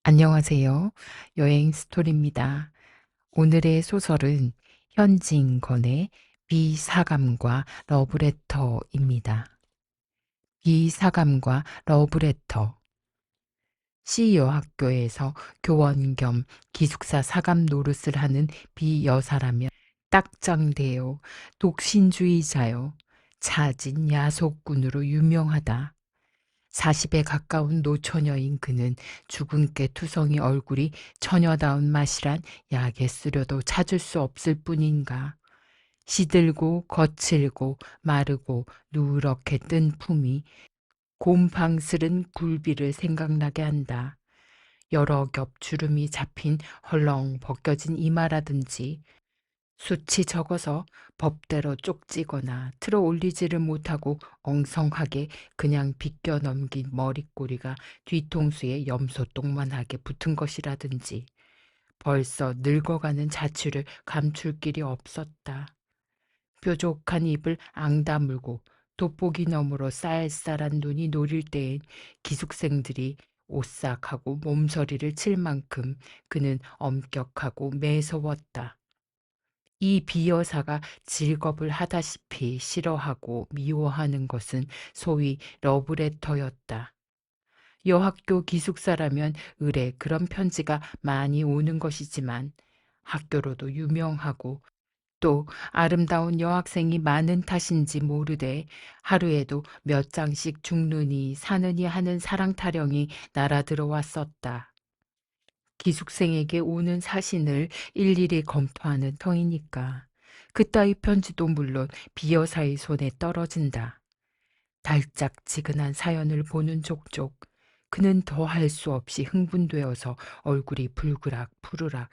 안녕하세요. 여행 스토리입니다. 오늘의 소설은 현진건의 비사감과 러브레터입니다. 비사감과 러브레터. C여학교에서 교원 겸 기숙사 사감 노릇을 하는 비여사라면 딱장대요, 독신주의자요, 차진 야속꾼으로 유명하다. 40에 가까운 노처녀인 그는 주근깨 투성이 얼굴이 처녀다운 맛이란 약에 쓰려도 찾을 수 없을 뿐인가. 시들고 거칠고 마르고 누렇게 뜬 품이 곰팡스른 굴비를 생각나게 한다. 여러 겹 주름이 잡힌 헐렁 벗겨진 이마라든지 숱이 적어서 법대로 쪽지거나 틀어 올리지를 못하고 엉성하게 그냥 비껴 넘긴 머리꼬리가 뒤통수에 염소똥만하게 붙은 것이라든지 벌써 늙어가는 자취를 감출 길이 없었다. 뾰족한 입을 앙다물고 돋보기 너머로 쌀쌀한 눈이 노릴 때엔 기숙생들이 오싹하고 몸서리를 칠 만큼 그는 엄격하고 매서웠다. 이 비여사가 직업을 하다시피 싫어하고 미워하는 것은 소위 러브레터였다. 여학교 기숙사라면 의뢰 그런 편지가 많이 오는 것이지만 학교로도 유명하고 또 아름다운 여학생이 많은 탓인지 모르되 하루에도 몇 장씩 죽느니 사느니 하는 사랑 타령이 날아들어왔었다. 기숙생에게 오는 사신을 일일이 검토하는 터이니까 그따위 편지도 물론 비여사의 손에 떨어진다. 달짝지근한 사연을 보는 족족 그는 더 할 수 없이 흥분되어서 얼굴이 불그락 푸르락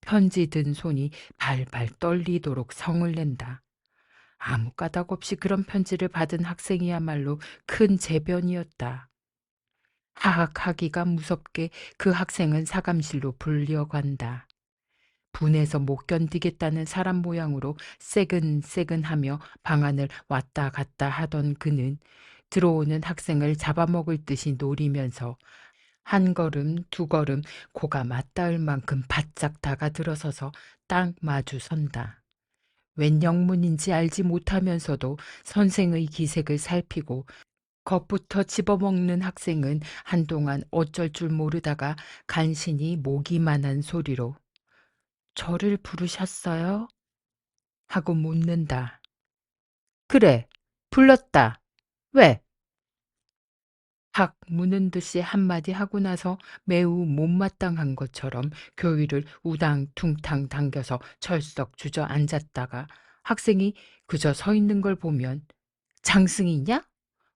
편지 든 손이 발발 떨리도록 성을 낸다. 아무 까닭 없이 그런 편지를 받은 학생이야말로 큰 재변이었다. 하악하기가 무섭게 그 학생은 사감실로 불려간다. 분해서 못 견디겠다는 사람 모양으로 새근새근하며 방안을 왔다 갔다 하던 그는 들어오는 학생을 잡아먹을 듯이 노리면서 한 걸음 두 걸음 코가 맞닿을 만큼 바짝 다가들어서서 딱 마주 선다. 웬 영문인지 알지 못하면서도 선생의 기색을 살피고 겁부터 집어먹는 학생은 한동안 어쩔 줄 모르다가 간신히 모기만한 소리로 저를 부르셨어요? 하고 묻는다. 그래, 불렀다. 왜? 학 무는 듯이 한마디 하고 나서 매우 못마땅한 것처럼 교위를 우당퉁탕 당겨서 철썩 주저앉았다가 학생이 그저 서 있는 걸 보면 장승이냐?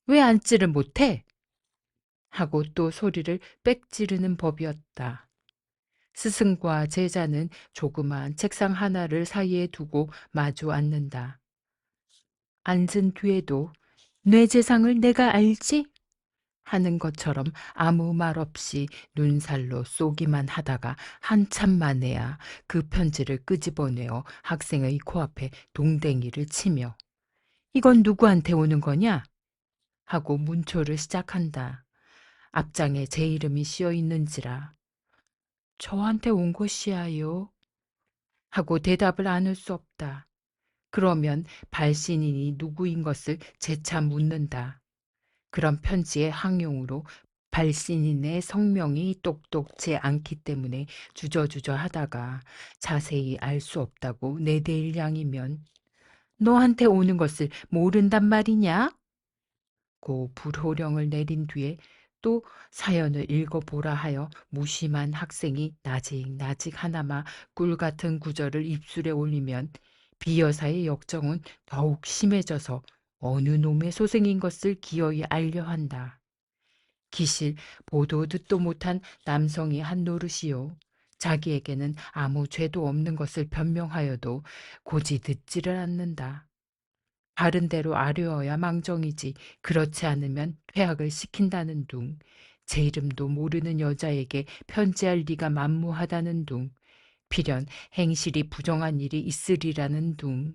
왜 앉지를 못해? 하고 또 소리를 빽 지르는 법이었다. 스승과 제자는 조그만 책상 하나를 사이에 두고 마주 앉는다. 앉은 뒤에도 뇌 재상을 내가 알지? 하는 것처럼 아무 말 없이 눈살로 쏘기만 하다가 한참 만에야 그 편지를 끄집어내어 학생의 코앞에 동댕이를 치며 이건 누구한테 오는 거냐? 하고 문초를 시작한다. 앞장에 제 이름이 씌어 있는지라 저한테 온 것이야요. 하고 대답을 안을 수 없다. 그러면 발신인이 누구인 것을 재차 묻는다. 그런 편지의 항용으로 발신인의 성명이 똑똑치 않기 때문에 주저주저 하다가 자세히 알 수 없다고 내대일 양이면 너한테 오는 것을 모른단 말이냐? 고 불호령을 내린 뒤에 또 사연을 읽어보라 하여 무심한 학생이 나직나직 하나마 꿀 같은 구절을 입술에 올리면 비여사의 역정은 더욱 심해져서 어느 놈의 소생인 것을 기어이 알려 한다. 기실 보도 듣도 못한 남성이 한 노릇이요. 자기에게는 아무 죄도 없는 것을 변명하여도 고지 듣지를 않는다. 바른 대로 아뢰어야 망정이지 그렇지 않으면 퇴학을 시킨다는 둥. 제 이름도 모르는 여자에게 편지할 리가 만무하다는 둥. 필연 행실이 부정한 일이 있으리라는 둥.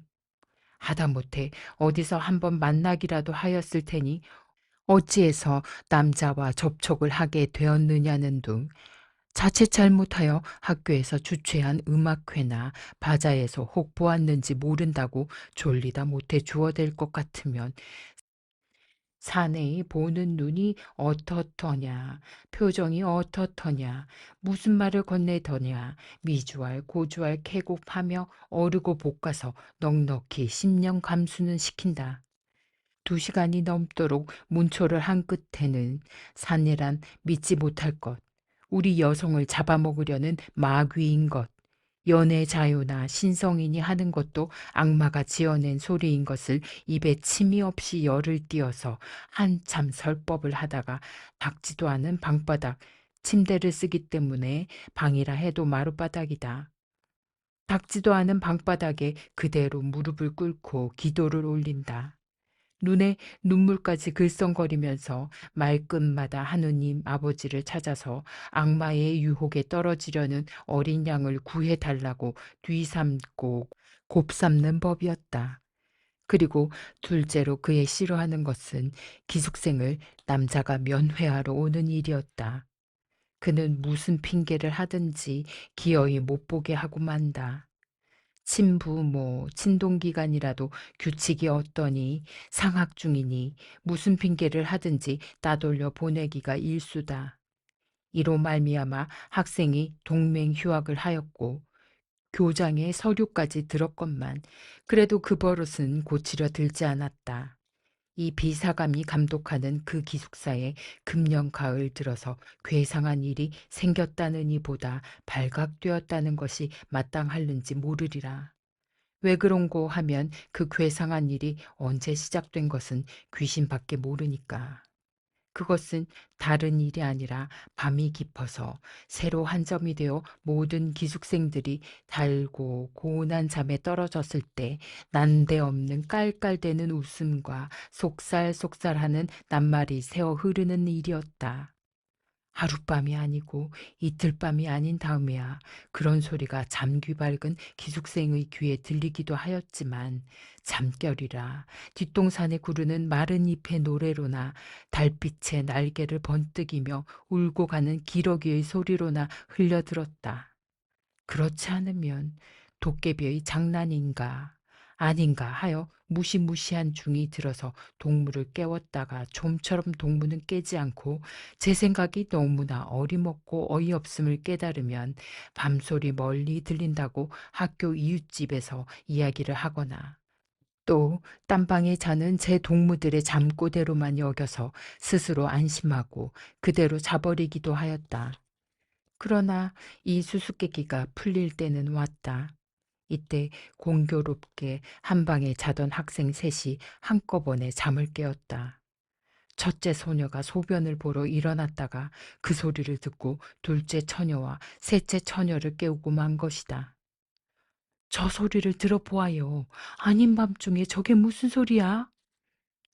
하다못해 어디서 한번 만나기라도 하였을 테니 어찌해서 남자와 접촉을 하게 되었느냐는 둥. 자칫 잘못하여 학교에서 주최한 음악회나 바자회에서 혹 보았는지 모른다고 졸리다 못해 주워댈 것 같으면 사내의 보는 눈이 어떻더냐, 표정이 어떻더냐, 무슨 말을 건네더냐, 미주알 고주알 캐곡하며 어르고 볶아서 넉넉히 10년 감수는 시킨다. 2시간이 넘도록 문초를 한 끝에는 사내란 믿지 못할 것, 우리 여성을 잡아먹으려는 마귀인 것, 연애 자유나 신성인이 하는 것도 악마가 지어낸 소리인 것을 입에 침이 없이 열을 띄어서 한참 설법을 하다가 닦지도 않은 방바닥, 침대를 쓰기 때문에 방이라 해도 마룻바닥이다. 닦지도 않은 방바닥에 그대로 무릎을 꿇고 기도를 올린다. 눈에 눈물까지 글썽거리면서 말끝마다 하느님 아버지를 찾아서 악마의 유혹에 떨어지려는 어린 양을 구해달라고 뒤삼고 곱삼는 법이었다. 그리고 둘째로 그의 싫어하는 것은 기숙생을 남자가 면회하러 오는 일이었다. 그는 무슨 핑계를 하든지 기어이 못 보게 하고 만다. 친부모, 친동기간이라도 규칙이 어떠니 상학 중이니 무슨 핑계를 하든지 따돌려 보내기가 일수다. 이로 말미암아 학생이 동맹 휴학을 하였고 교장의 서류까지 들었건만 그래도 그 버릇은 고치려 들지 않았다. 이 비사감이 감독하는 그 기숙사에 금년 가을 들어서 괴상한 일이 생겼다는 이보다 발각되었다는 것이 마땅할는지 모르리라. 왜 그런고 하면 그 괴상한 일이 언제 시작된 것은 귀신밖에 모르니까. 그것은 다른 일이 아니라 밤이 깊어서 새로 한 점이 되어 모든 기숙생들이 달고 고운한 잠에 떨어졌을 때 난데없는 깔깔대는 웃음과 속살속살하는 낱말이 새어 흐르는 일이었다. 하룻밤이 아니고 이틀밤이 아닌 다음에야 그런 소리가 잠귀 밝은 기숙생의 귀에 들리기도 하였지만 잠결이라 뒷동산에 구르는 마른 잎의 노래로나 달빛의 날개를 번뜩이며 울고 가는 기러기의 소리로나 흘려들었다. 그렇지 않으면 도깨비의 장난인가 아닌가 하여 무시무시한 중이 들어서 동무를 깨웠다가 좀처럼 동무는 깨지 않고 제 생각이 너무나 어리먹고 어이없음을 깨달으면 밤소리 멀리 들린다고 학교 이웃집에서 이야기를 하거나 또 딴방에 자는 제 동무들의 잠꼬대로만 여겨서 스스로 안심하고 그대로 자버리기도 하였다. 그러나 이 수수께끼가 풀릴 때는 왔다. 이때 공교롭게 한 방에 자던 학생 셋이 한꺼번에 잠을 깨었다. 첫째 소녀가 소변을 보러 일어났다가 그 소리를 듣고 둘째 처녀와 셋째 처녀를 깨우고 만 것이다. 저 소리를 들어보아요. 아닌 밤중에 저게 무슨 소리야?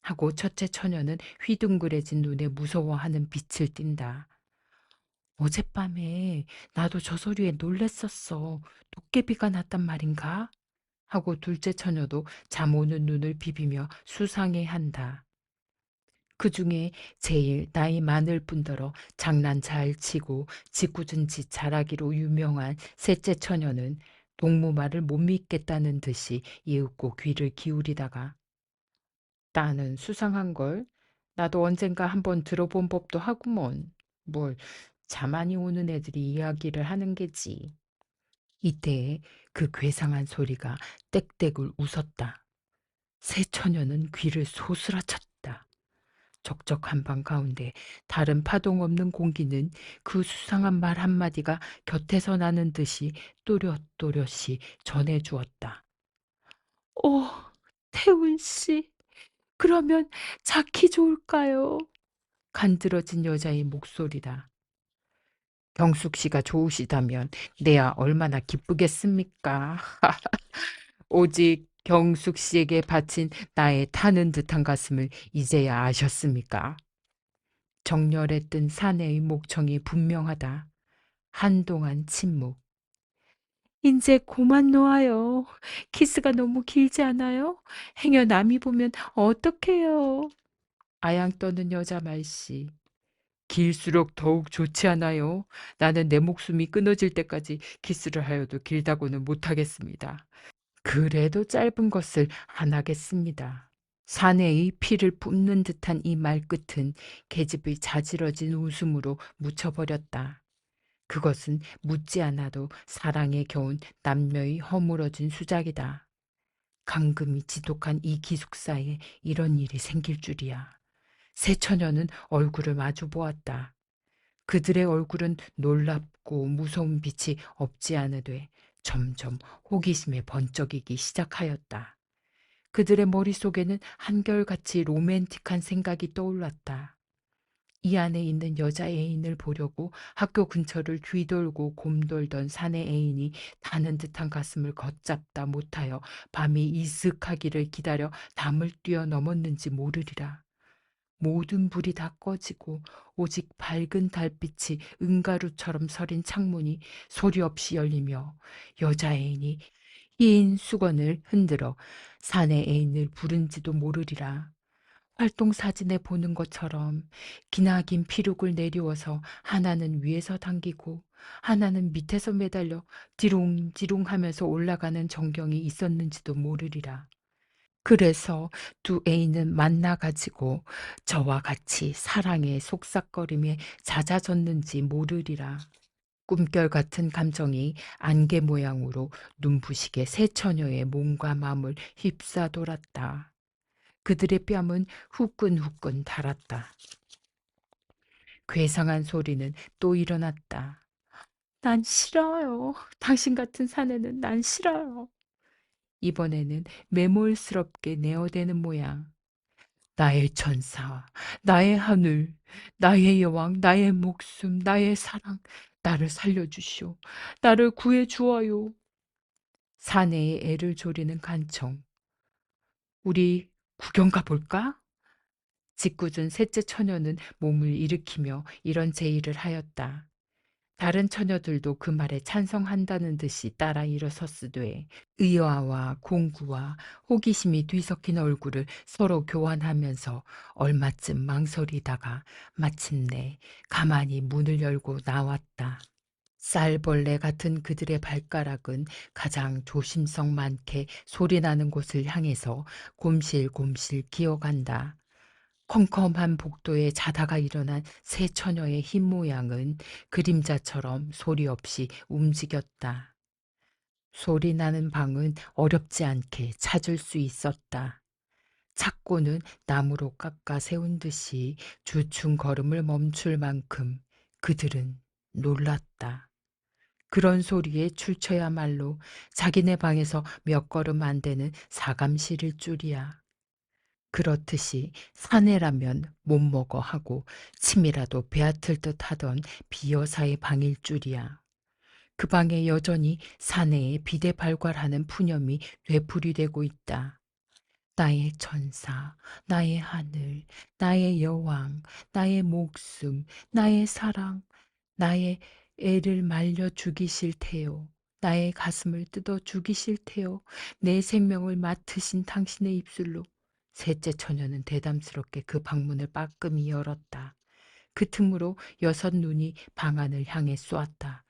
하고 첫째 처녀는 휘둥그레진 눈에 무서워하는 빛을 띈다. 어젯밤에 나도 저 소리에 놀랬었어. 도깨비가 났단 말인가? 하고 둘째 처녀도 잠 오는 눈을 비비며 수상해한다. 그 중에 제일 나이 많을 뿐더러 장난 잘 치고 짓궂은 짓 잘하기로 유명한 셋째 처녀는 동무 말을 못 믿겠다는 듯이 이윽고 귀를 기울이다가 나는 수상한 걸 나도 언젠가 한번 들어본 법도 하구먼. 뭘 자만이 오는 애들이 이야기를 하는 게지. 이때에 그 괴상한 소리가 떽떽을 웃었다. 새 처녀는 귀를 소스라쳤다. 적적한 방 가운데 다른 파동 없는 공기는 그 수상한 말 한마디가 곁에서 나는 듯이 또렷또렷이 전해주었다. 오, 태훈 씨, 그러면 자키 좋을까요? 간드러진 여자의 목소리다. 경숙 씨가 좋으시다면 내야 얼마나 기쁘겠습니까? 오직 경숙 씨에게 바친 나의 타는 듯한 가슴을 이제야 아셨습니까? 정열에 뜬 사내의 목청이 분명하다. 한동안 침묵. 이제 고만 놓아요. 키스가 너무 길지 않아요? 행여 남이 보면 어떡해요? 아양 떠는 여자 말씨. 길수록 더욱 좋지 않아요? 나는 내 목숨이 끊어질 때까지 키스를 하여도 길다고는 못하겠습니다. 그래도 짧은 것을 안 하겠습니다. 사내의 피를 뿜는 듯한 이 말끝은 계집의 자지러진 웃음으로 묻혀버렸다. 그것은 묻지 않아도 사랑에 겨운 남녀의 허물어진 수작이다. 감금이 지독한 이 기숙사에 이런 일이 생길 줄이야. 새 처녀는 얼굴을 마주 보았다. 그들의 얼굴은 놀랍고 무서운 빛이 없지 않으되 점점 호기심에 번쩍이기 시작하였다. 그들의 머릿속에는 한결같이 로맨틱한 생각이 떠올랐다. 이 안에 있는 여자 애인을 보려고 학교 근처를 뒤돌고 곰돌던 사내 애인이 타는 듯한 가슴을 걷잡다 못하여 밤이 이슥하기를 기다려 담을 뛰어넘었는지 모르리라. 모든 불이 다 꺼지고 오직 밝은 달빛이 은가루처럼 서린 창문이 소리 없이 열리며 여자 애인이 흰 수건을 흔들어 사내 애인을 부른지도 모르리라. 활동 사진에 보는 것처럼 기나긴 피룩을 내리워서 하나는 위에서 당기고 하나는 밑에서 매달려 디롱디롱 하면서 올라가는 전경이 있었는지도 모르리라. 그래서 두 애인은 만나가지고 저와 같이 사랑의 속삭거림에 잦아졌는지 모르리라. 꿈결 같은 감정이 안개 모양으로 눈부시게 새 처녀의 몸과 마음을 휩싸돌았다. 그들의 뺨은 후끈후끈 달았다. 괴상한 소리는 또 일어났다. 난 싫어요. 당신 같은 사내는 난 싫어요. 이번에는 매몰스럽게 내어대는 모양. 나의 천사, 나의 하늘, 나의 여왕, 나의 목숨, 나의 사랑, 나를 살려주시오. 나를 구해주어요. 사내의 애를 조리는 간청. 우리 구경 가볼까? 짓궂은 셋째 처녀는 몸을 일으키며 이런 제의를 하였다. 다른 처녀들도 그 말에 찬성한다는 듯이 따라 일어섰으되 의아와 공구와 호기심이 뒤섞인 얼굴을 서로 교환하면서 얼마쯤 망설이다가 마침내 가만히 문을 열고 나왔다. 쌀벌레 같은 그들의 발가락은 가장 조심성 많게 소리나는 곳을 향해서 곰실곰실 기어간다. 컴컴한 복도에 자다가 일어난 새 처녀의 흰 모양은 그림자처럼 소리 없이 움직였다. 소리 나는 방은 어렵지 않게 찾을 수 있었다. 착고는 나무로 깎아 세운 듯이 주춤 걸음을 멈출 만큼 그들은 놀랐다. 그런 소리에 출처야말로 자기네 방에서 몇 걸음 안 되는 사감실일 줄이야. 그렇듯이 사내라면 못 먹어 하고 침이라도 베앗을 듯 하던 비여사의 방일 줄이야. 그 방에 여전히 사내에 비대발괄하는 푸념이 되풀이되고 있다. 나의 천사, 나의 하늘, 나의 여왕, 나의 목숨, 나의 사랑, 나의 애를 말려 죽이실 테요. 나의 가슴을 뜯어 죽이실 테요. 내 생명을 맡으신 당신의 입술로. 셋째 처녀는 대담스럽게 그 방문을 빠끔히 열었다. 그 틈으로 여섯 눈이 방 안을 향해 쏘았다.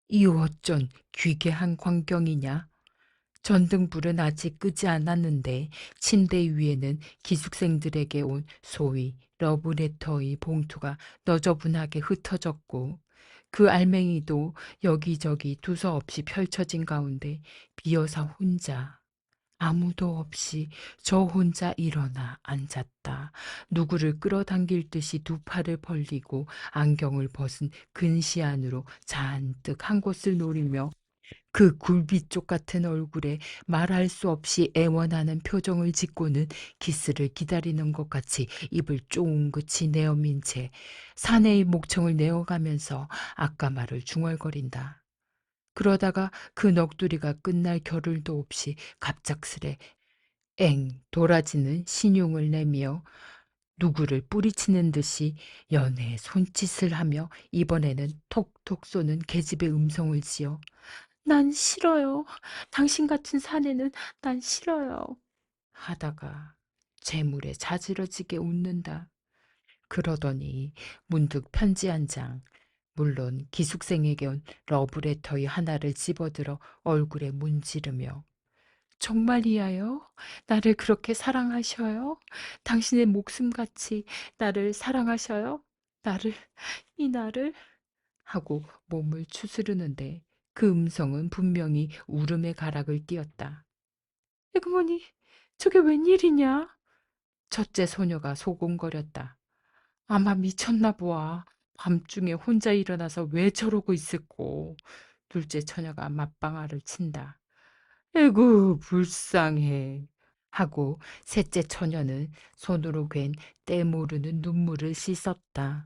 이 어쩐 귀괴한 광경이냐? 전등불은 아직 끄지 않았는데 침대 위에는 기숙생들에게 온 소위 러브레터의 봉투가 너저분하게 흩어졌고 그 알맹이도 여기저기 두서없이 펼쳐진 가운데 비여사 혼자 아무도 없이 저 혼자 일어나 앉았다. 누구를 끌어당길 듯이 두 팔을 벌리고 안경을 벗은 근시 안으로 잔뜩 한 곳을 노리며 그 굴비쪽 같은 얼굴에 말할 수 없이 애원하는 표정을 짓고는 키스를 기다리는 것 같이 입을 쫑긋이 내어민 채 사내의 목청을 내어가면서 아까 말을 중얼거린다. 그러다가 그 넋두리가 끝날 겨를도 없이 갑작스레 엥 돌아지는 신용을 내며 누구를 뿌리치는 듯이 연애 손짓을 하며 이번에는 톡톡 쏘는 계집의 음성을 지어 난 싫어요. 당신 같은 사내는 난 싫어요. 하다가 재물에 자지러지게 웃는다. 그러더니 문득 편지 한 장, 물론 기숙생에게 온 러브레터의 하나를 집어들어 얼굴에 문지르며 정말이야요? 나를 그렇게 사랑하셔요? 당신의 목숨같이 나를 사랑하셔요? 나를, 이 나를? 하고 몸을 추스르는데 그 음성은 분명히 울음의 가락을 띄었다. 에그머니, 저게 웬일이냐? 첫째 소녀가 소곤거렸다. 아마 미쳤나 보아. 밤중에 혼자 일어나서 왜 저러고 있을꼬. 둘째 처녀가 맞방아를 친다. 에구, 불쌍해. 하고 셋째 처녀는 손으로 괜 때 모르는 눈물을 씻었다.